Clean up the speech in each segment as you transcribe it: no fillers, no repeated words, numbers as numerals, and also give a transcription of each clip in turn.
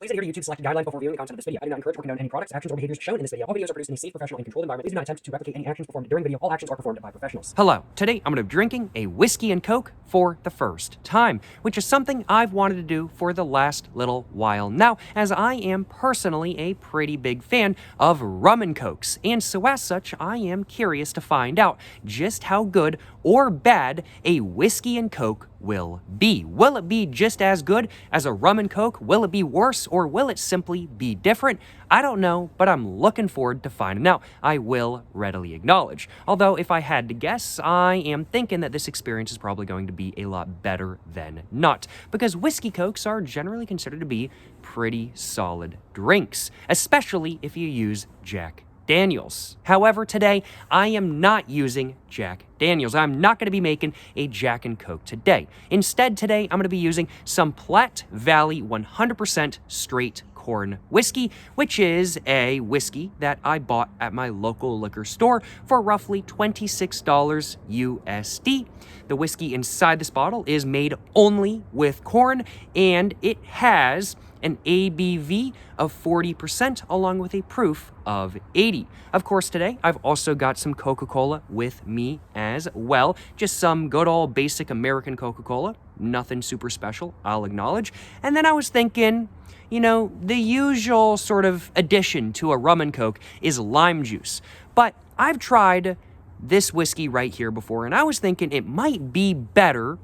Please adhere to YouTube selected guidelines before viewing the content of this video. I do not encourage or condone any products, actions, or behaviors shown in this video. All videos are produced in a safe, professional, and controlled environment. Please do not attempt to replicate any actions performed during video. All actions are performed by professionals. Hello, today I'm going to be drinking a whiskey and Coke for the first time, which is something I've wanted to do for the last little while now, as I am personally a pretty big fan of rum and Cokes, and so as such, I am curious to find out just how good or bad a whiskey and Coke will be. Will it be just as good as a rum and Coke? Will it be worse, or will it simply be different? I don't know, but I'm looking forward to finding out. I will readily acknowledge. Although, if I had to guess, I am thinking that this experience is probably going to be a lot better than not, because whiskey Cokes are generally considered to be pretty solid drinks, especially if you use Jack Daniels. However, today, I am not using Jack Daniels. I'm not going to be making a Jack and Coke today. Instead, today, I'm going to be using some Platte Valley 100% straight corn whiskey, which is a whiskey that I bought at my local liquor store for roughly $26 USD. The whiskey inside this bottle is made only with corn, and it has an ABV of 40% along with a proof of 80. Of course, today I've also got some Coca-Cola with me as well. Just some good old basic American Coca-Cola. Nothing super special, I'll acknowledge. And then I was thinking, you know, the usual sort of addition to a rum and Coke is lime juice. But I've tried this whiskey right here before, and I was thinking it might be better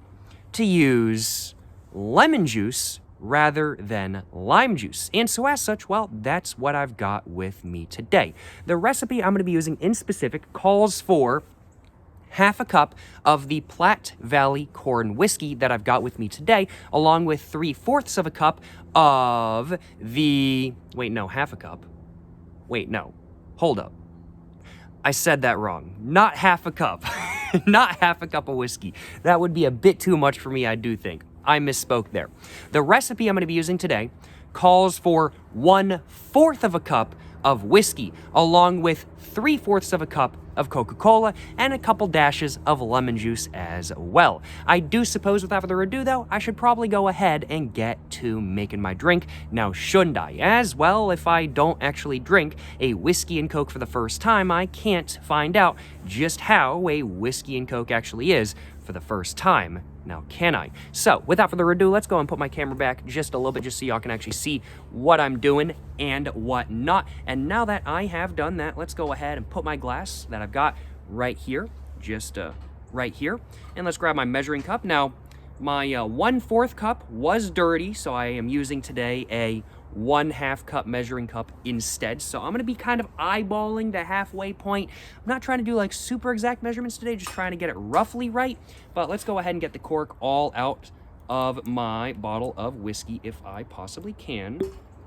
to use lemon juice rather than lime juice. And so as such, well, that's what I've got with me today. The recipe I'm going to be using in specific calls for half a cup of the Platte Valley corn whiskey that I've got with me today, along with 3/4 of a cup of the... Wait, no, half a cup. Wait, no. Hold up. I said that wrong. Not half a cup. Not half a cup of whiskey. That would be a bit too much for me, I do think. I misspoke there. The recipe I'm going to be using today calls for 1/4 of a cup of whiskey, along with 3/4 of a cup of Coca-Cola and a couple dashes of lemon juice as well. I do suppose, without further ado though, I should probably go ahead and get to making my drink. Now, shouldn't I? As well, if I don't actually drink a whiskey and Coke for the first time, I can't find out just how a whiskey and Coke actually is for the first time. Now, can I? So, without further ado, let's go and put my camera back just a little bit just so y'all can actually see what I'm doing and what not. And now that I have done that, let's go ahead and put my glass that I've got right here, just right here. And let's grab my measuring cup. Now, my 1/4 cup was dirty, so I am using today a 1/2 cup measuring cup instead. So I'm going to be kind of eyeballing the halfway point. I'm not trying to do like super exact measurements today, just trying to get it roughly right. But let's go ahead and get the cork all out of my bottle of whiskey if I possibly can,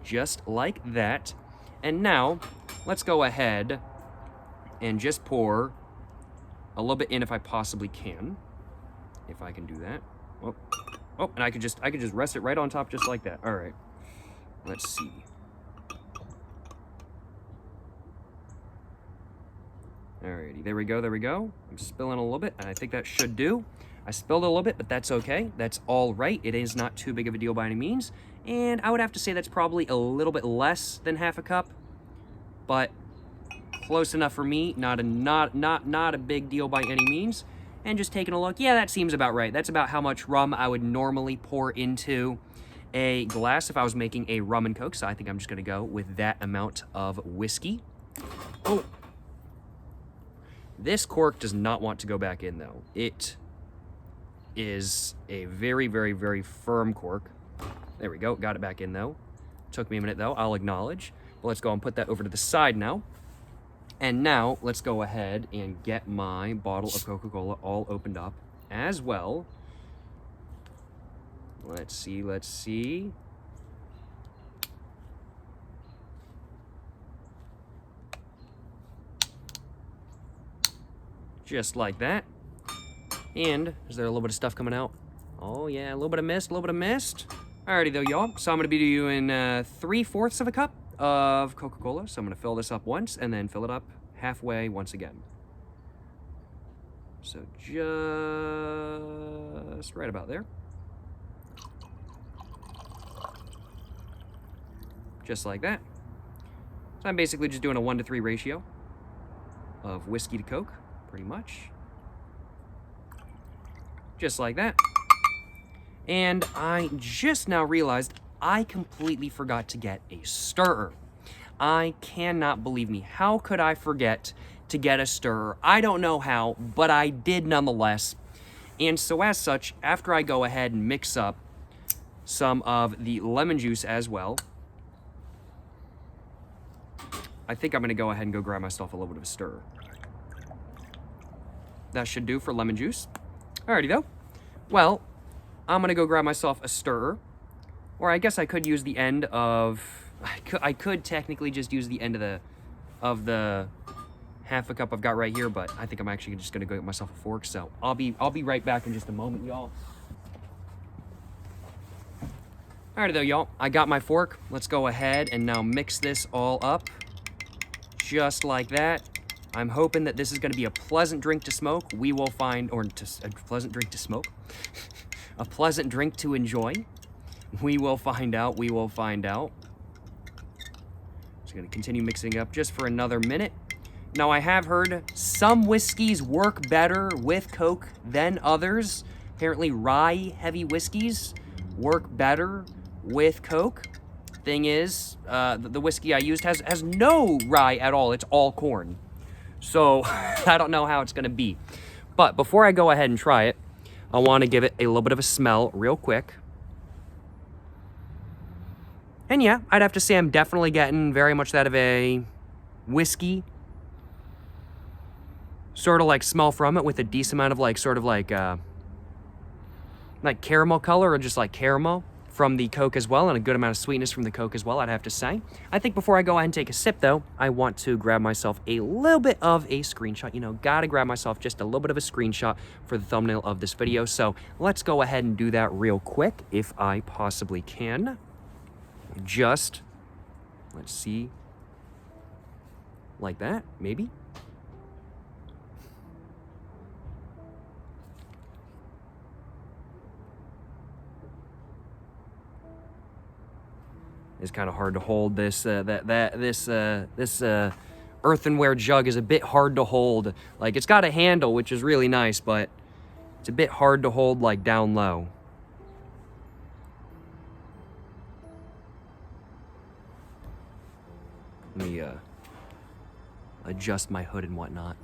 just like that. And now let's go ahead and just pour a little bit in if I possibly can, if I can do that. Oh, and I could just rest it right on top just like that. All right. Let's see. Alrighty, there we go, there we go. I'm spilling a little bit, and I think that should do. I spilled a little bit, but that's okay. That's all right. It is not too big of a deal by any means. And I would have to say that's probably a little bit less than half a cup, but close enough for me. Not a big deal by any means. And just taking a look, yeah, that seems about right. That's about how much rum I would normally pour into a glass if I was making a rum and Coke, so I think I'm just going to go with that amount of whiskey. Oh. This cork does not want to go back in, though. It is a very, very, very firm cork. There we go. Got it back in, though. Took me a minute, though. I'll acknowledge. But let's go and put that over to the side now. And now, let's go ahead and get my bottle of Coca-Cola all opened up as well. Let's see, let's see. Just like that. And is there a little bit of stuff coming out? Oh yeah, a little bit of mist, a little bit of mist. Alrighty though, y'all. So I'm gonna be doing 3/4 of a cup of Coca-Cola. So I'm gonna fill this up once and then fill it up halfway once again. So just right about there. just like that. So I'm basically just doing a 1-to-3 ratio of whiskey to Coke, pretty much. Just like that. And I just now realized I completely forgot to get a stirrer. I cannot believe me. How could I forget to get a stirrer? I don't know how, but I did nonetheless. And so as such, after I go ahead and mix up some of the lemon juice as well, I think I'm gonna go ahead and go grab myself a little bit of a stirrer. That should do for lemon juice. Alrighty though. Well, I'm gonna go grab myself a stirrer. Or I guess I could use the end of, I could technically just use the end of the half a cup I've got right here, but I think I'm actually just gonna go get myself a fork. So I'll be right back in just a moment, y'all. Alrighty though, y'all. I got my fork. Let's go ahead and now mix this all up. Just like that. I'm hoping that this is going to be a pleasant drink to smoke. We will find, or a pleasant drink to smoke. A pleasant drink to enjoy. We will find out. We will find out. Just going to continue mixing up just for another minute. Now, I have heard some whiskeys work better with Coke than others. Apparently, rye-heavy whiskeys work better with Coke. Thing is, the whiskey I used has no rye at all. It's all corn. So, I don't know how it's going to be. But before I go ahead and try it, I want to give it a little bit of a smell real quick. And yeah, I'd have to say I'm definitely getting very much that of a whiskey sort of like smell from it, with a decent amount of like caramel color, or just like caramel from the Coke as well, and a good amount of sweetness from the Coke as well, I'd have to say. I think before I go ahead and take a sip though, I want to grab myself a little bit of a screenshot. You know, gotta grab myself just a little bit of a screenshot for the thumbnail of this video. So let's go ahead and do that real quick, if I possibly can. Just, let's see, like that, maybe. It's kind of hard to hold. This earthenware jug is a bit hard to hold. Like, it's got a handle, which is really nice, but it's a bit hard to hold like down low. Let me adjust my hood and whatnot.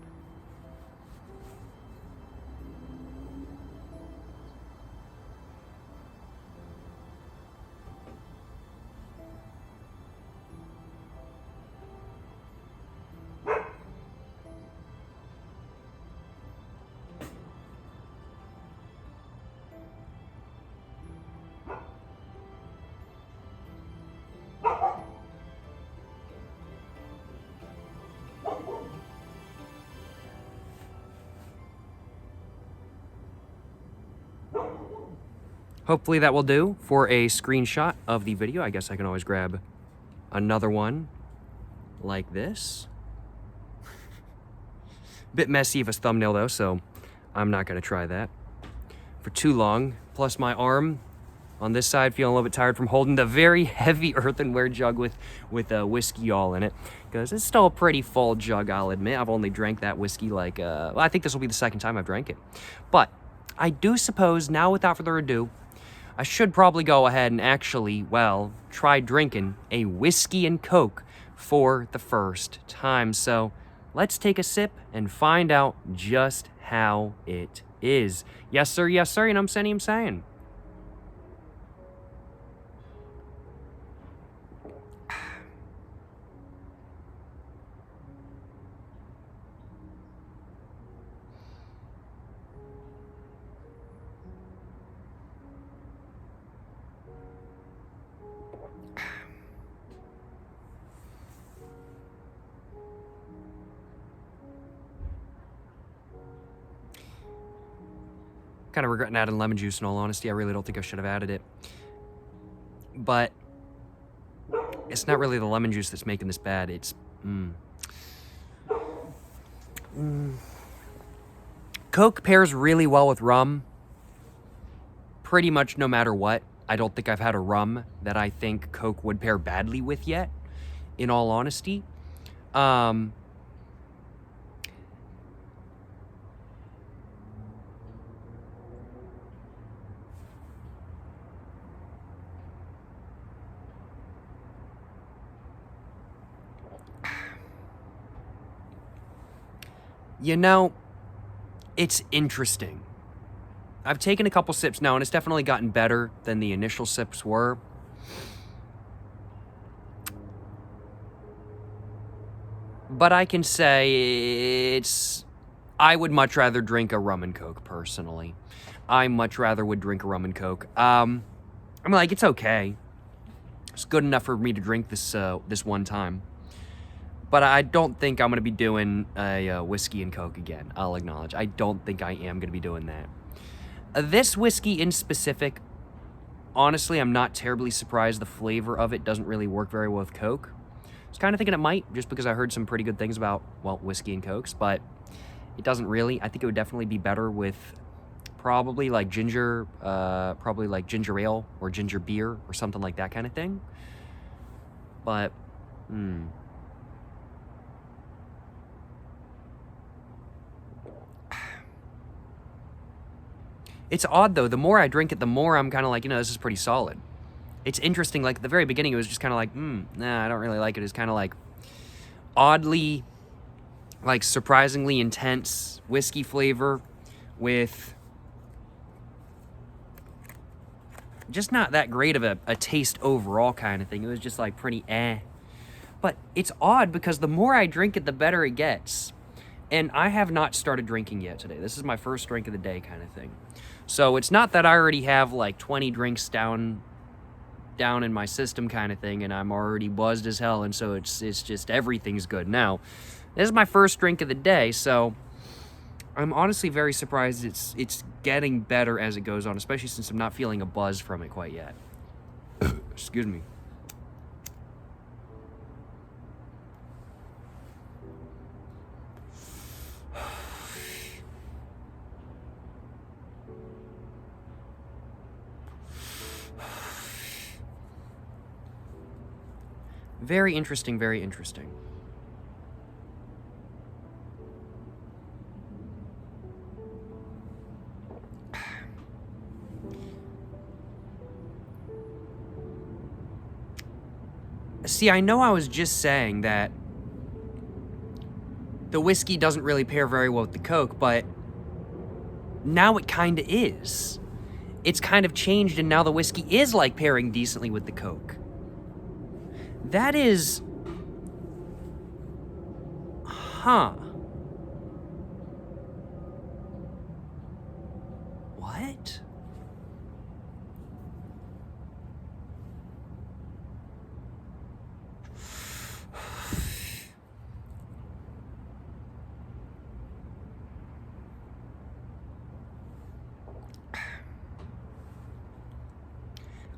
Hopefully that will do for a screenshot of the video. I guess I can always grab another one like this. Bit messy of a thumbnail though, so I'm not gonna try that for too long. Plus my arm on this side feeling a little bit tired from holding the very heavy earthenware jug with whiskey all in it, because it's still a pretty full jug, I'll admit. I've only drank that whiskey like, well, I think this will be the second time I've drank it. But I do suppose now, without further ado, I should probably go ahead and actually, well, try drinking a whiskey and Coke for the first time. So let's take a sip and find out just how it is. Yes, sir, you know what I'm saying? Kind of regretting adding lemon juice, in all honesty. I really don't think I should have added it. But it's not really the lemon juice that's making this bad. It's Coke pairs really well with rum, pretty much no matter what. I don't think I've had a rum that I think Coke would pair badly with yet, in all honesty. You know, it's interesting. I've taken a couple sips now, and it's definitely gotten better than the initial sips were. But I can say I would much rather drink a rum and Coke, personally. I much rather would drink a rum and Coke. I'm like, it's okay. It's good enough for me to drink this one time. But I don't think I'm going to be doing a whiskey and Coke again, I'll acknowledge. I don't think I am going to be doing that. This whiskey in specific, honestly, I'm not terribly surprised the flavor of it doesn't really work very well with Coke. I was kind of thinking it might, just because I heard some pretty good things about, well, whiskey and Cokes, but it doesn't really. I think it would definitely be better with probably like ginger ale or ginger beer or something like that kind of thing. But, It's odd, though. The more I drink it, the more I'm kind of like, this is pretty solid. It's interesting. Like, at the very beginning, it was just kind of like, nah, I don't really like it. It's kind of like oddly, like, surprisingly intense whiskey flavor with just not that great of a taste overall kind of thing. It was just, like, pretty eh. But it's odd because the more I drink it, the better it gets. And I have not started drinking yet today. This is my first drink of the day kind of thing. So it's not that I already have like 20 drinks down in my system kind of thing and I'm already buzzed as hell, and so it's just everything's good. Now, this is my first drink of the day, so I'm honestly very surprised it's getting better as it goes on, especially since I'm not feeling a buzz from it quite yet. Excuse me. Very interesting, very interesting. See, I know I was just saying that the whiskey doesn't really pair very well with the Coke, but now it kind of is. It's kind of changed, and now the whiskey is like pairing decently with the Coke. That is... Huh. What?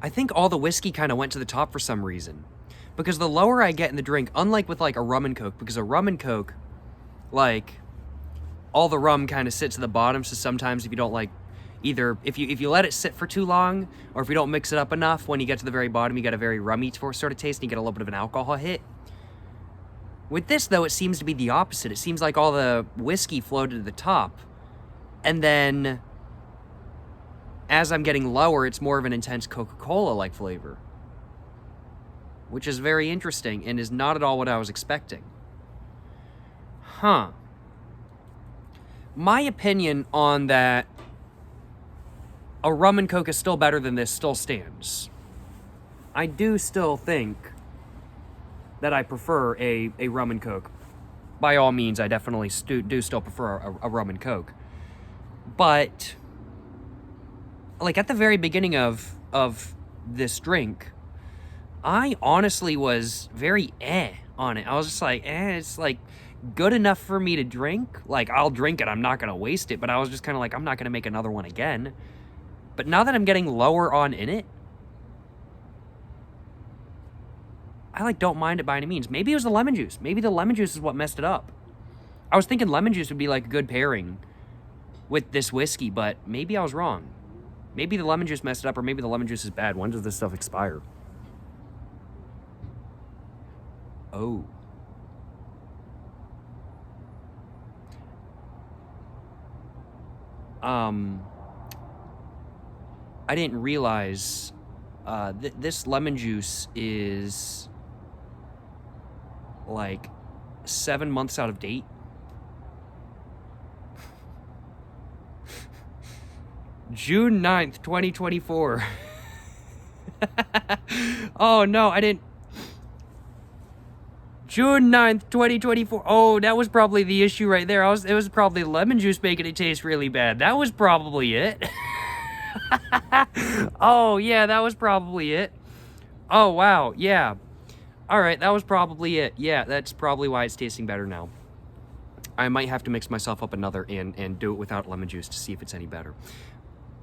I think all the whiskey kind of went to the top for some reason. Because the lower I get in the drink, unlike with like a rum and Coke, because a rum and Coke, like, all the rum kind of sits at the bottom, so sometimes if you don't like, either if you let it sit for too long, or if you don't mix it up enough, when you get to the very bottom, you get a very rummy sort of taste, and you get a little bit of an alcohol hit. With this, though, it seems to be the opposite. It seems like all the whiskey floated to the top, and then as I'm getting lower, it's more of an intense Coca-Cola-like flavor, which is very interesting and is not at all what I was expecting. Huh. My opinion on that a rum and Coke is still better than this still stands. I do still think that I prefer a rum and Coke. By all means, I definitely do still prefer a rum and Coke. But, like, at the very beginning of this drink, I honestly was very on it. I was just like, it's like good enough for me to drink. Like, I'll drink it, I'm not gonna waste it, but I was just kind of like, I'm not gonna make another one again. But now that I'm getting lower on in it, I like don't mind it by any means. Maybe it was the lemon juice. Maybe the lemon juice is what messed it up. I was thinking lemon juice would be like a good pairing with this whiskey, but maybe I was wrong. Maybe the lemon juice messed it up, or maybe the lemon juice is bad. When does this stuff expire? Oh. I didn't realize this lemon juice is like 7 months out of date. June 9th, 2024. Oh no, I didn't. June 9th, 2024. Oh, that was probably the issue right there. It was probably lemon juice making it taste really bad. That was probably it. Oh, yeah, that was probably it. Oh, wow, yeah. All right, that was probably it. Yeah, that's probably why it's tasting better now. I might have to mix myself up another and do it without lemon juice to see if it's any better.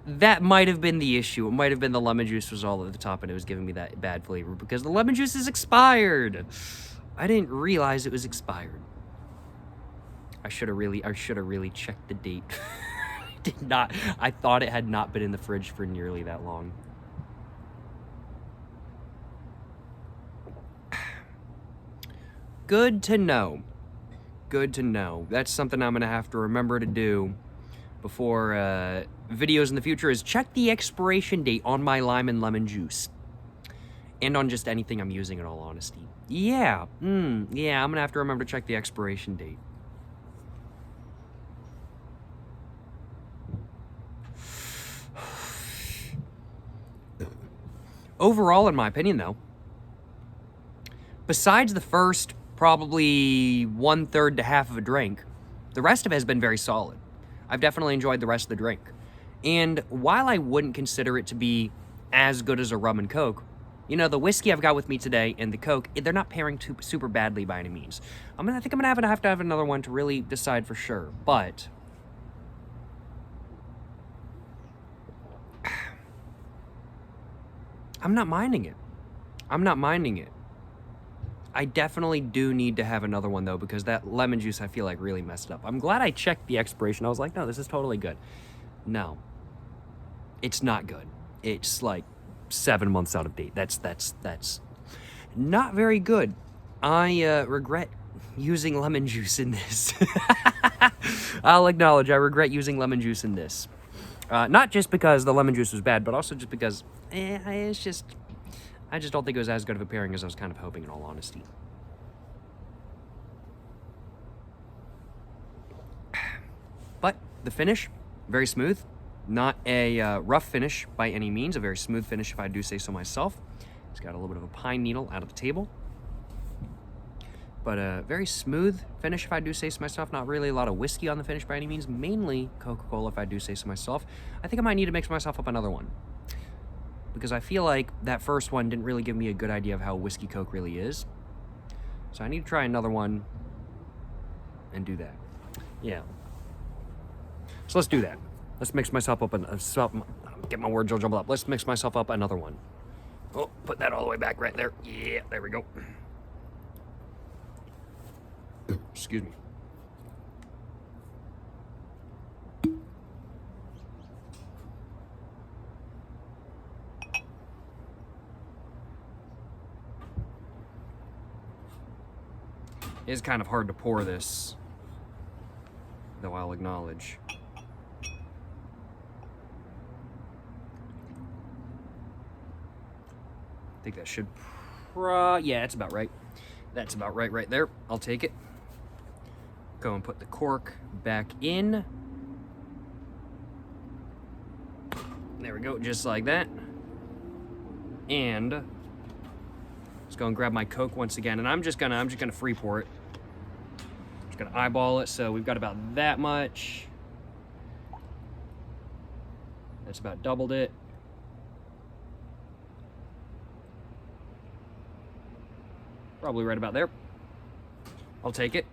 That might have been the issue. It might have been the lemon juice was all at the top and it was giving me that bad flavor because the lemon juice is expired. I didn't realize it was expired. I should have really checked the date. I did not. I thought it had not been in the fridge for nearly that long. Good to know. Good to know. That's something I'm gonna have to remember to do before videos in the future is check the expiration date on my lime and lemon juice. And on just anything I'm using, in all honesty. Yeah, yeah, I'm gonna have to remember to check the expiration date. Overall, in my opinion, though, besides the first probably 1/3 to half of a drink, the rest of it has been very solid. I've definitely enjoyed the rest of the drink. And while I wouldn't consider it to be as good as a rum and coke, you know, the whiskey I've got with me today and the coke, they're not pairing super badly by any means. I think I'm gonna have to have another one to really decide for sure, but I'm not minding it. I'm not minding it. I definitely do need to have another one, though, because that lemon juice, I feel like, really messed it up. I'm glad I checked the expiration. I was like, no, this is totally good. No. It's not good. It's, like, 7 months out of date. That's not very good. I regret using lemon juice in this. I'll acknowledge I regret using lemon juice in this. Not just because the lemon juice was bad, but also just because I just don't think it was as good of a pairing as I was kind of hoping, in all honesty. But the finish, very smooth. Not a rough finish by any means, a very smooth finish if I do say so myself. It's got a little bit of a pine needle out of the table. But a very smooth finish if I do say so myself. Not really a lot of whiskey on the finish by any means. Mainly Coca-Cola if I do say so myself. I think I might need to mix myself up another one. Because I feel like that first one didn't really give me a good idea of how whiskey Coke really is. So I need to try another one and do that. Yeah. So let's do that. Let's mix myself up and get my words all jumbled up. Let's mix myself up another one. Oh, put that all the way back right there. Yeah, there we go. Excuse me. It is kind of hard to pour this, though I'll acknowledge. I think that should, yeah, that's about right. That's about right there. I'll take it. Go and put the cork back in. There we go, just like that. And let's go and grab my Coke once again, and I'm just gonna free pour it. Just gonna eyeball it, so we've got about that much. That's about doubled it. Probably right about there. I'll take it.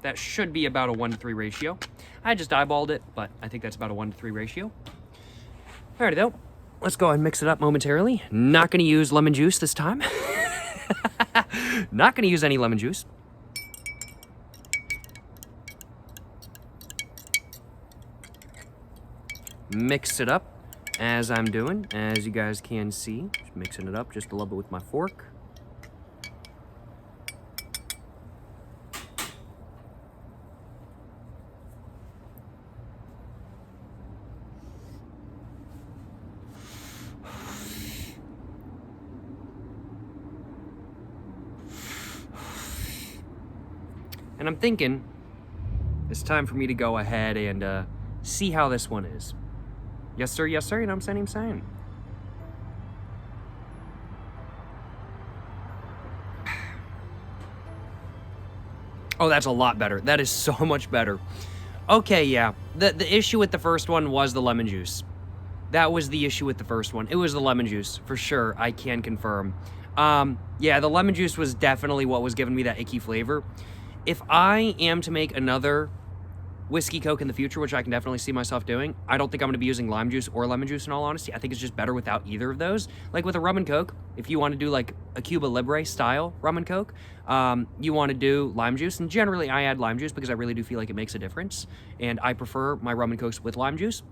That should be about a 1-to-3 ratio. I just eyeballed it, but I think that's about a 1-to-3 ratio. Alrighty though. Let's go and mix it up momentarily. Not gonna use lemon juice this time. Not gonna use any lemon juice. Mix it up as I'm doing, as you guys can see, just mixing it up just a little bit with my fork. And I'm thinking it's time for me to go ahead and see how this one is. Yes, sir, you know what I'm saying? Oh, that's a lot better. That is so much better. Okay, yeah. The issue with the first one was the lemon juice. That was the issue with the first one. It was the lemon juice, for sure. I can confirm. Yeah, the lemon juice was definitely what was giving me that icky flavor. If I am to make another whiskey Coke in the future, which I can definitely see myself doing, I don't think I'm going to be using lime juice or lemon juice in all honesty. I think it's just better without either of those. Like with a rum and Coke, if you want to do like a Cuba Libre style rum and Coke, you want to do lime juice. And generally I add lime juice because I really do feel like it makes a difference. And I prefer my rum and Cokes with lime juice.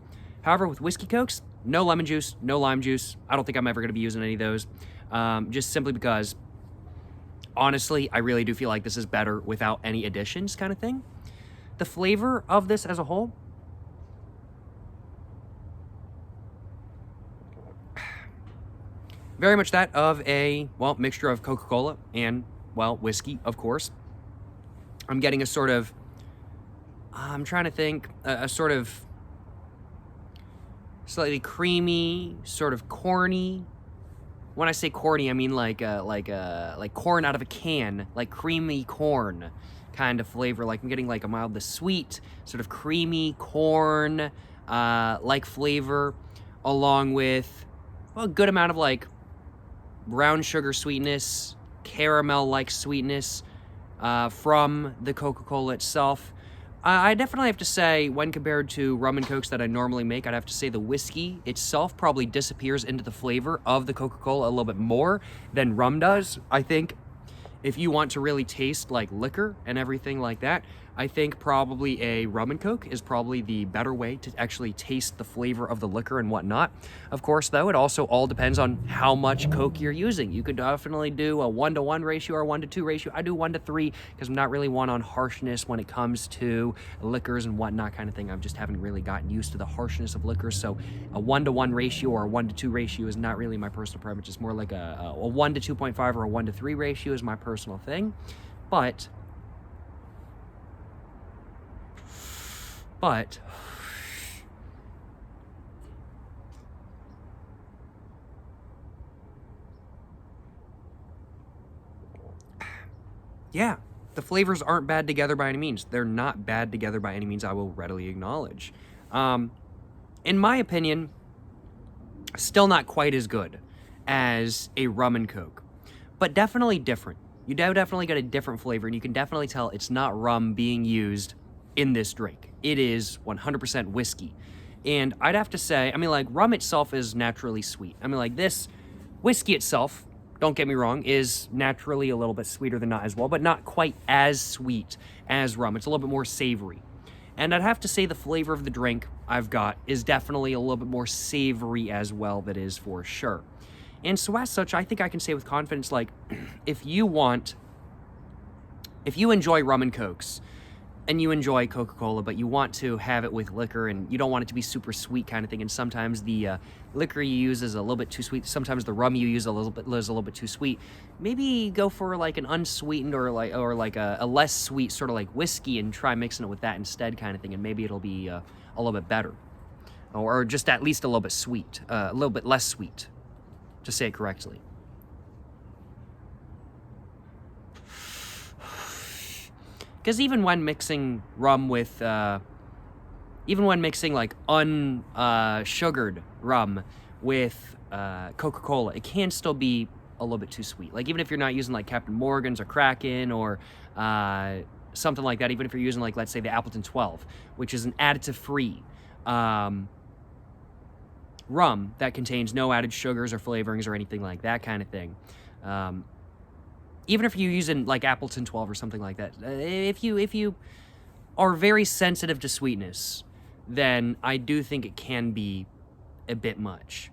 However, with whiskey Cokes, no lemon juice, no lime juice. I don't think I'm ever going to be using any of those. Just simply because, honestly, I really do feel like this is better without any additions kind of thing. The flavor of this as a whole, very much that of a, well, mixture of Coca-Cola and, well, whiskey, of course. I'm getting a sort of, I'm trying to think, a sort of slightly creamy, sort of corny. When I say corny, I mean like corn out of a can, like creamy corn kind of flavor. Like I'm getting like a mildly sweet, sort of creamy corn like flavor, along with, well, a good amount of like brown sugar sweetness, caramel-like sweetness from the Coca-Cola itself. I definitely have to say, when compared to rum and Cokes that I normally make, I'd have to say the whiskey itself probably disappears into the flavor of the Coca-Cola a little bit more than rum does. I think if you want to really taste like liquor and everything like that, I think probably a rum and Coke is probably the better way to actually taste the flavor of the liquor and whatnot. Of course, though, it also all depends on how much Coke you're using. You could definitely do a 1-to-1 ratio or 1-to-2 ratio. I do 1-to-3 because I'm not really one on harshness when it comes to liquors and whatnot kind of thing. I just haven't really gotten used to the harshness of liquors. So a 1-to-1 ratio or a 1-to-2 ratio is not really my personal preference. It's more like a 1 to 2.5 or a 1-to-3 ratio is my personal thing. But yeah, the flavors aren't bad together by any means. They're not bad together by any means, I will readily acknowledge. In my opinion, still not quite as good as a rum and Coke, but definitely different. You definitely get a different flavor, and you can definitely tell it's not rum being used in this drink. It is 100% whiskey. And I'd have to say, I mean, like, rum itself is naturally sweet. I mean, like, this whiskey itself, don't get me wrong, is naturally a little bit sweeter than not as well, but not quite as sweet as rum. It's a little bit more savory. And I'd have to say the flavor of the drink I've got is definitely a little bit more savory as well, that is for sure. And so as such, I think I can say with confidence, like, if you enjoy rum and Cokes, and you enjoy Coca-Cola, but you want to have it with liquor, and you don't want it to be super sweet kind of thing, and sometimes the liquor you use is a little bit too sweet, sometimes the rum you use is a little bit too sweet, maybe go for like an unsweetened or like a less sweet sort of like whiskey and try mixing it with that instead kind of thing, and maybe it'll be a little bit better. Or just at least a little bit sweet, a little bit less sweet, to say it correctly. Because even when mixing rum with, even when mixing like unsugared rum with Coca-Cola, it can still be a little bit too sweet. Like even if you're not using like Captain Morgan's or Kraken or something like that, even if you're using like, let's say the Appleton 12, which is an additive-free rum that contains no added sugars or flavorings or anything like that kind of thing. Even if you're using like Appleton 12 or something like that, if you are very sensitive to sweetness, then I do think it can be a bit much.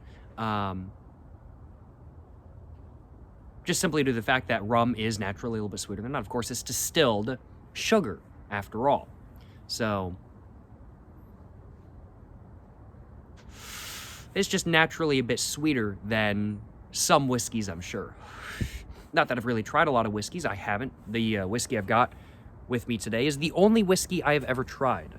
Just simply due to the fact that rum is naturally a little bit sweeter than not. Of course, it's distilled sugar, after all. So it's just naturally a bit sweeter than some whiskeys, I'm sure. Not that I've really tried a lot of whiskeys. I haven't. The whiskey I've got with me today is the only whiskey I have ever tried.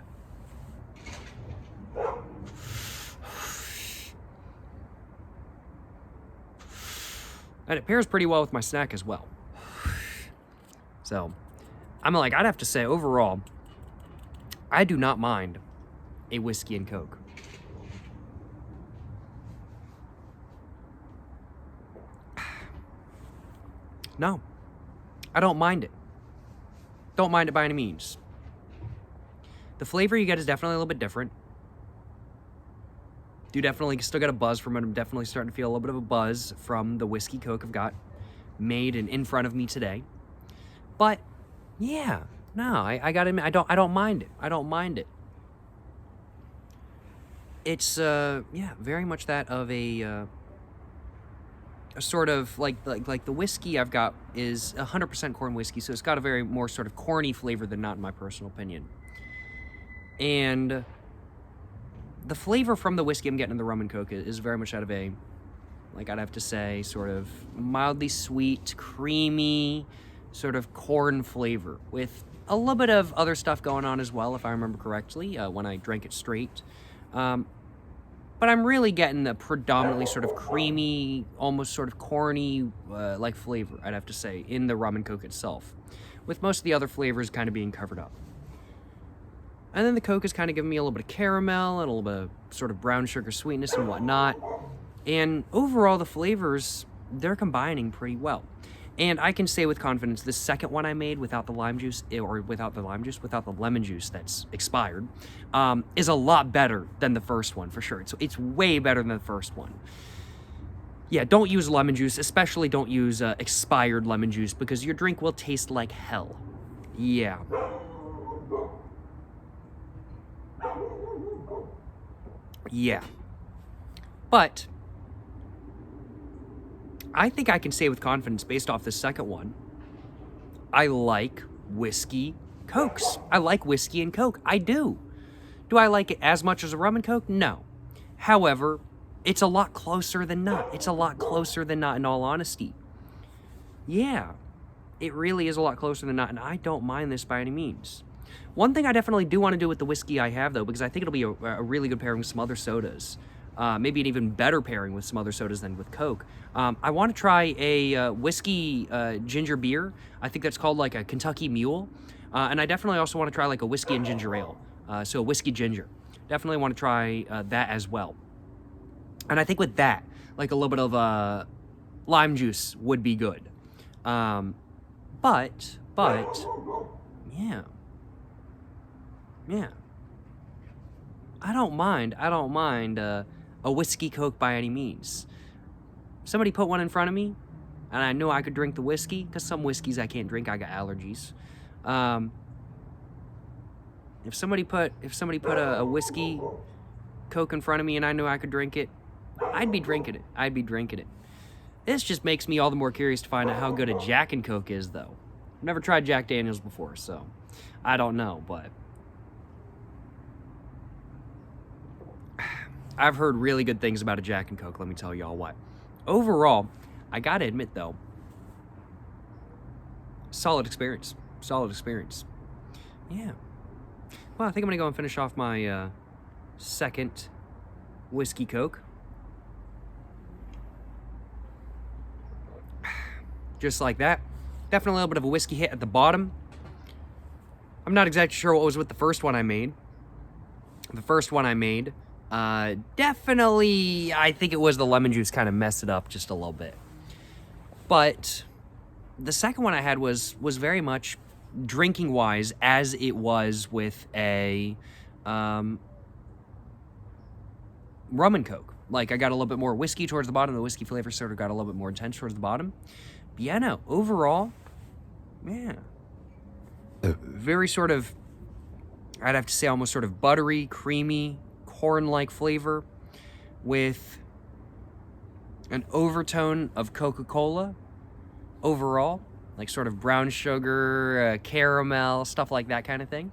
And it pairs pretty well with my snack as well. So, I'd have to say, overall, I do not mind a whiskey and Coke. No, I don't mind it. Don't mind it by any means. The flavor you get is definitely a little bit different. Do definitely still get a buzz from it. I'm definitely starting to feel a little bit of a buzz from the whiskey Coke I've got made and in front of me today. But yeah, no, I gotta admit, I don't mind it. I don't mind it. It's yeah, very much that of a sort of like the whiskey I've got is 100% corn whiskey, so it's got a very more sort of corny flavor than not, in my personal opinion. And the flavor from the whiskey I'm getting in the rum and Coke is very much out of a, like, I'd have to say, sort of mildly sweet, creamy, sort of corn flavor with a little bit of other stuff going on as well, if I remember correctly, when I drank it straight. But I'm really getting the predominantly sort of creamy, almost sort of corny, like flavor, I'd have to say, in the rum and Coke itself, with most of the other flavors kind of being covered up. And then the Coke is kind of giving me a little bit of caramel and a little bit of sort of brown sugar sweetness and whatnot. And overall, the flavors, they're combining pretty well. And I can say with confidence, the second one I made without the lemon juice that's expired, is a lot better than the first one, for sure. It's way better than the first one. Yeah, don't use lemon juice, especially don't use expired lemon juice, because your drink will taste like hell. Yeah. Yeah. But I think I can say with confidence, based off the second one, I like whiskey Cokes. I like whiskey and Coke. I do. Do I like it as much as a rum and Coke? No. However, it's a lot closer than not. It's a lot closer than not, in all honesty. Yeah, it really is a lot closer than not, and I don't mind this by any means. One thing I definitely do want to do with the whiskey I have, though, because I think it'll be a really good pairing with some other sodas, maybe an even better pairing with some other sodas than with Coke. I want to try a whiskey ginger beer. I think that's called like a Kentucky Mule. And I definitely also want to try like a whiskey and ginger ale. So a whiskey ginger. Definitely want to try that as well. And I think with that, like a little bit of lime juice would be good. But, yeah. Yeah. I don't mind a whiskey Coke by any means. Somebody put one in front of me, and I knew I could drink the whiskey, because some whiskeys I can't drink, I got allergies. If somebody put a whiskey Coke in front of me and I knew I could drink it, I'd be drinking it. This just makes me all the more curious to find out how good a Jack and Coke is, though. I've never tried Jack Daniels before, so I don't know, but I've heard really good things about a Jack and Coke, let me tell y'all what. Overall, I gotta admit, though, solid experience. Yeah. Well, I think I'm gonna go and finish off my second whiskey Coke. Just like that. Definitely a little bit of a whiskey hit at the bottom. I'm not exactly sure what was with the first one I made. Definitely, I think it was the lemon juice kind of messed it up just a little bit. But the second one I had was very much drinking-wise as it was with a rum and Coke. Like, I got a little bit more whiskey towards the bottom. The whiskey flavor sort of got a little bit more intense towards the bottom. But yeah, no, overall, yeah. Very sort of, I'd have to say almost sort of buttery, creamy, corn-like flavor with an overtone of Coca-Cola overall, like sort of brown sugar, caramel, stuff like that kind of thing.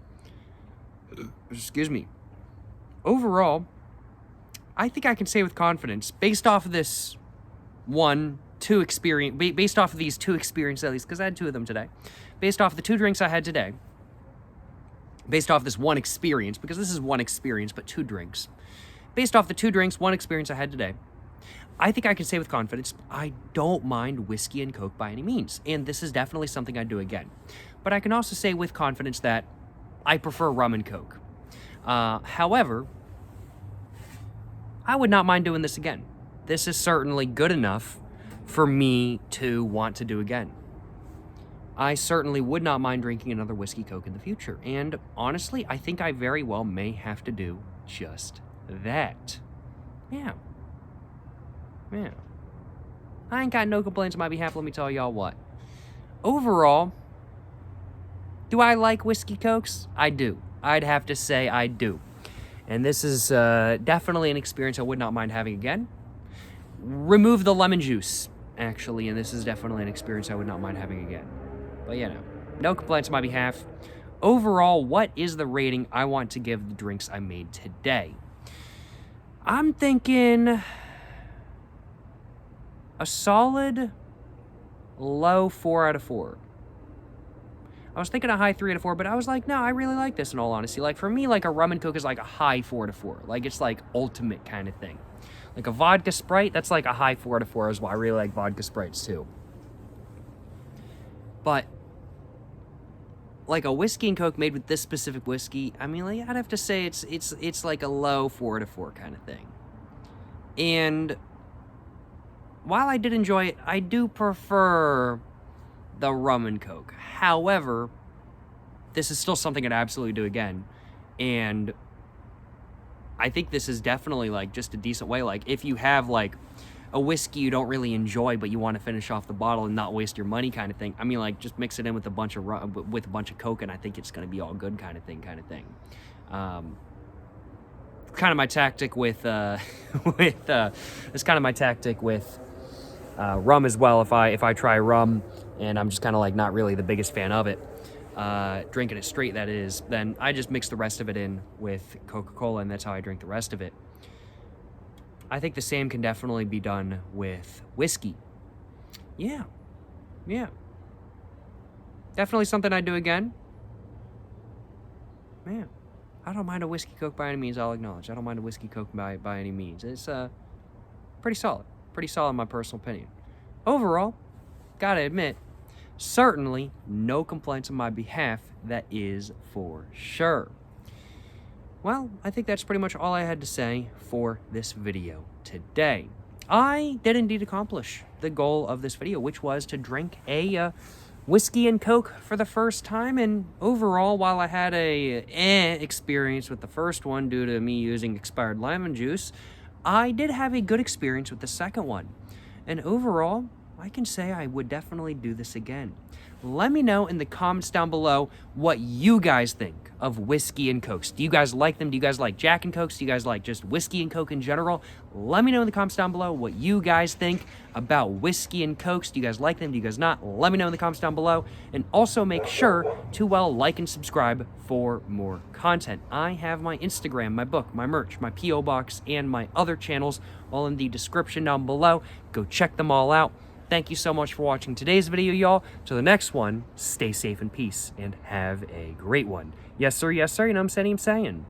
Excuse me. Overall, I think I can say with confidence, based off of this based off of these two experiences at least, because I had two of them today, based off of the two drinks I had today, based off this one experience, because this is one experience, but two drinks, based off the two drinks, one experience I had today, I think I can say with confidence, I don't mind whiskey and Coke by any means, and this is definitely something I'd do again. But I can also say with confidence that I prefer rum and Coke. However, I would not mind doing this again. This is certainly good enough for me to want to do again. I certainly would not mind drinking another whiskey Coke in the future, and honestly, I think I very well may have to do just that. Yeah. I ain't got no complaints on my behalf, let me tell y'all what. Overall, do I like whiskey Cokes? I do. I'd have to say I do. And this is definitely an experience I would not mind having again. Remove the lemon juice, actually, and this is definitely an experience I would not mind having again. But no complaints on my behalf. Overall, what is the rating I want to give the drinks I made today? I'm thinking a solid low 4 out of 4. I was thinking a high 3 out of 4, but I was like, no, I really like this in all honesty. Like, for me, like, a rum and Coke is like a high 4 out of 4. Like, it's like ultimate kind of thing. Like a vodka Sprite, that's like a high 4 out of 4 as well. I really like vodka Sprites too. But like a whiskey and Coke made with this specific whiskey, I mean, like, I'd have to say it's like a low 4 out of 4 kind of thing. And while I did enjoy it, I do prefer the rum and Coke. However, this is still something I'd absolutely do again. And I think this is definitely like just a decent way. Like, if you have like a whiskey you don't really enjoy, but you want to finish off the bottle and not waste your money kind of thing, I mean, like, just mix it in with a bunch of Coke, and I think it's going to be all good kind of thing. Kind of my tactic with it's kind of my tactic with rum as well. If I try rum and I'm just kind of like not really the biggest fan of it, drinking it straight, that is, then I just mix the rest of it in with Coca-Cola, and that's how I drink the rest of it. I think the same can definitely be done with whiskey. Yeah. Definitely something I'd do again. Man, I don't mind a whiskey Coke by any means, I'll acknowledge. I don't mind a whiskey Coke by any means. It's pretty solid. Pretty solid in my personal opinion. Overall, gotta admit, certainly no complaints on my behalf, that is for sure. Well, I think that's pretty much all I had to say for this video today. I did indeed accomplish the goal of this video, which was to drink a whiskey and Coke for the first time. And overall, while I had a experience with the first one due to me using expired lemon juice, I did have a good experience with the second one. And overall, I can say I would definitely do this again. Let me know in the comments down below what you guys think of whiskey and Cokes. Do you guys like them? Do you guys like Jack and Cokes? Do you guys like just whiskey and Coke in general? Let me know in the comments down below what you guys think about whiskey and Cokes. Do you guys like them? Do you guys not? Let me know in the comments down below. And also make sure to, like and subscribe for more content. I have my Instagram, my book, my merch, my P.O. box, and my other channels all in the description down below. Go check them all out. Thank you so much for watching today's video, y'all. Till the next one, stay safe and peace, and have a great one. Yes, sir, you know what I'm saying?